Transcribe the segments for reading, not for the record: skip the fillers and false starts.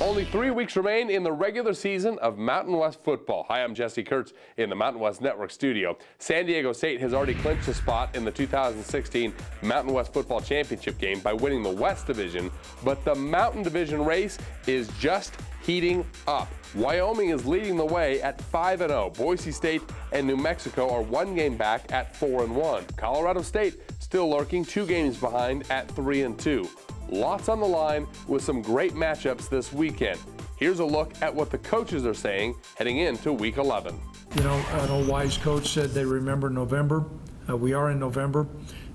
Only 3 weeks remain in the regular season of Mountain West football. Hi, I'm Jesse Kurtz in the Mountain West Network studio. San Diego State has already clinched a spot in the 2016 Mountain West Football Championship game by winning the West Division, but the Mountain Division race is just heating up. Wyoming is leading the way at 5-0. Boise State and New Mexico are 1 game back at 4-1. Colorado State still lurking 2 games behind at 3-2. Lots on the line with some great matchups this weekend. Here's a look at what the coaches are saying heading into Week 11. You know, an old wise coach said they remember November. We are in November,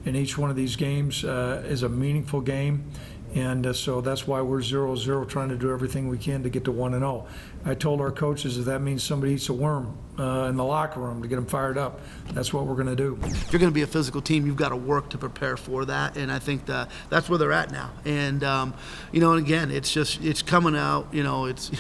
and each one of these games is a meaningful game. And so that's why we're 0-0, trying to do everything we can to get to 1-0. I told our coaches if that means somebody eats a worm in the locker room to get them fired up, that's what we're going to do. If you're going to be a physical team, you've got to work to prepare for that, and I think that's where they're at now. And you know, and again, it's coming out. You know, it's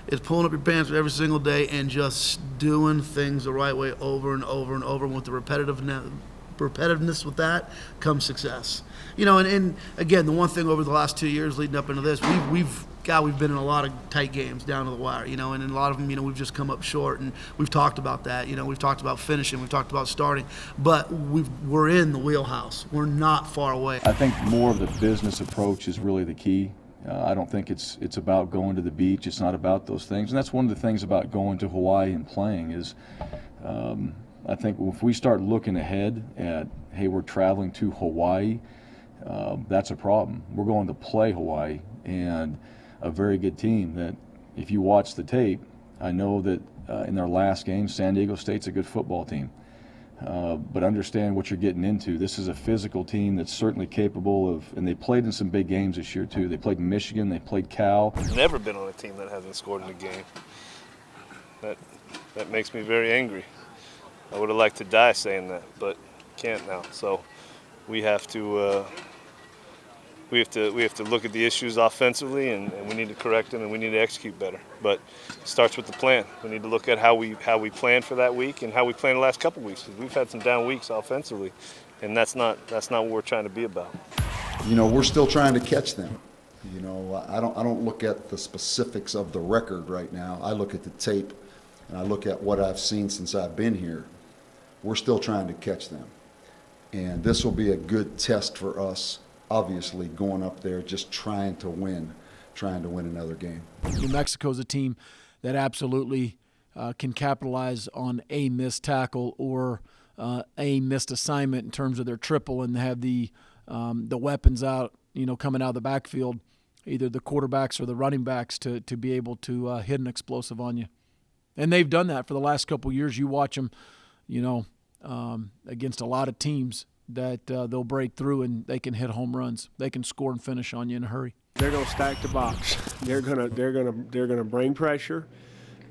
it's pulling up your pants every single day and just doing things the right way over and over and over. And with the repetitiveness with that comes success. You know, and again, the one thing over the last 2 years leading up into this, we've been in a lot of tight games down to the wire, you know, and in a lot of them, you know, we've just come up short, and we've talked about that. You know, we've talked about finishing, we've talked about starting, but we're in the wheelhouse. We're not far away. I think more of the business approach is really the key. I don't think it's about going to the beach. It's not about those things, and that's one of the things about going to Hawaii and playing is I think if we start looking ahead at, hey, we're traveling to Hawaii, that's a problem. We're going to play Hawaii and a very good team that if you watch the tape, I know that in their last game, San Diego State's a good football team. But understand what you're getting into. This is a physical team that's certainly capable of, and they played in some big games this year too. They played Michigan, they played Cal. Never been on a team that hasn't scored in a game. That makes me very angry. I would have liked to die saying that, but can't now. So we have to look at the issues offensively, and we need to correct them, and we need to execute better. But it starts with the plan. We need to look at how we plan for that week and how we planned the last couple weeks. We've had some down weeks offensively, and that's not what we're trying to be about. You know, we're still trying to catch them. You know, I don't look at the specifics of the record right now. I look at the tape, and I look at what I've seen since I've been here. We're still trying to catch them. And this will be a good test for us, obviously, going up there just trying to win another game. New Mexico's a team that absolutely can capitalize on a missed tackle or a missed assignment in terms of their triple, and have the weapons out, you know, coming out of the backfield, either the quarterbacks or the running backs to be able to hit an explosive on you. And they've done that for the last couple of years. You watch them, you know, against a lot of teams that they'll break through and they can hit home runs. They can score and finish on you in a hurry. They're going to stack the box. They're going to bring pressure.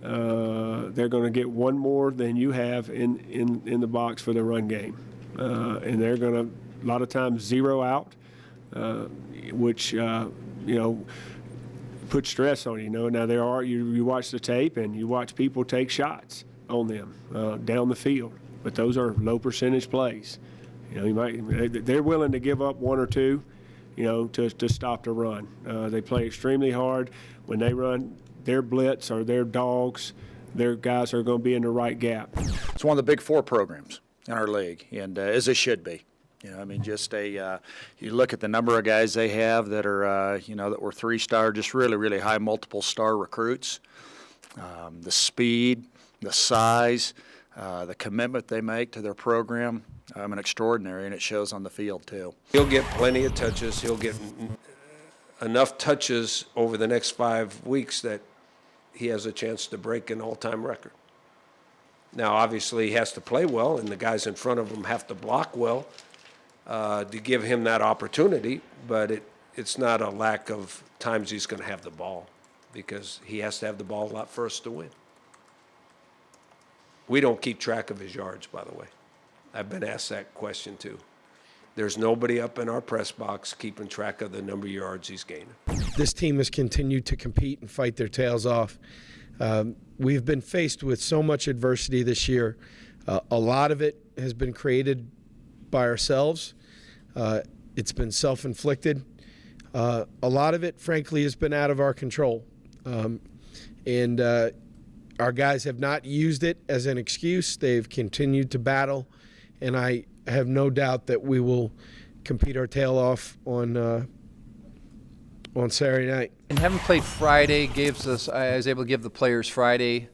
They're going to get one more than you have in the box for the run game, and they're going to a lot of times zero out, which you know, put stress on you. You know, now you watch the tape and you watch people take shots on them down the field, but those are low percentage plays. You know, they're willing to give up 1 or 2, you know, to stop the run. They play extremely hard. When they run their blitz or their dogs, their guys are going to be in the right gap. It's one of the big 4 programs in our league, and as it should be. You know, I mean, just you look at the number of guys they have that are, you know, that were 3-star, just really, really high multiple-star recruits. The speed, the size, the commitment they make to their program, extraordinary, and it shows on the field too. He'll get plenty of touches. He'll get enough touches over the next 5 weeks that he has a chance to break an all-time record. Now, obviously, he has to play well, and the guys in front of him have to block well to give him that opportunity, but it's not a lack of times he's going to have the ball, because he has to have the ball a lot for us to win. We don't keep track of his yards, by the way. I've been asked that question too. There's nobody up in our press box keeping track of the number of yards he's gaining. This team has continued to compete and fight their tails off. We've been faced with so much adversity this year. A lot of it has been created by ourselves. It's been self-inflicted. A lot of it, frankly, has been out of our control. And our guys have not used it as an excuse. They've continued to battle, and I have no doubt that we will compete our tail off on Saturday night. And having played Friday gives us, I was able to give the players Saturday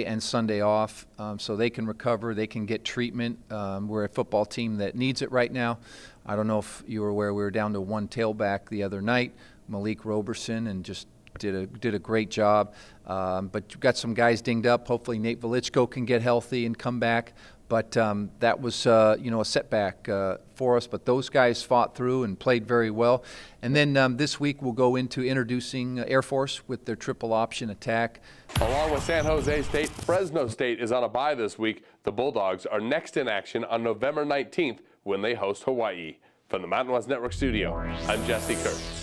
and Sunday off, so they can recover, they can get treatment. We're a football team that needs it right now. I don't know if you were aware, we were down to one tailback the other night, Malik Roberson, and just did a great job. But you've got some guys dinged up. Hopefully Nate Velichko can get healthy and come back. But that was, a setback for us. But those guys fought through and played very well. And then this week we'll go into introducing Air Force with their triple option attack. Along with San Jose State, Fresno State is on a bye this week. The Bulldogs are next in action on November 19th when they host Hawaii. From the Mountain West Network studio, I'm Jesse Kurtz.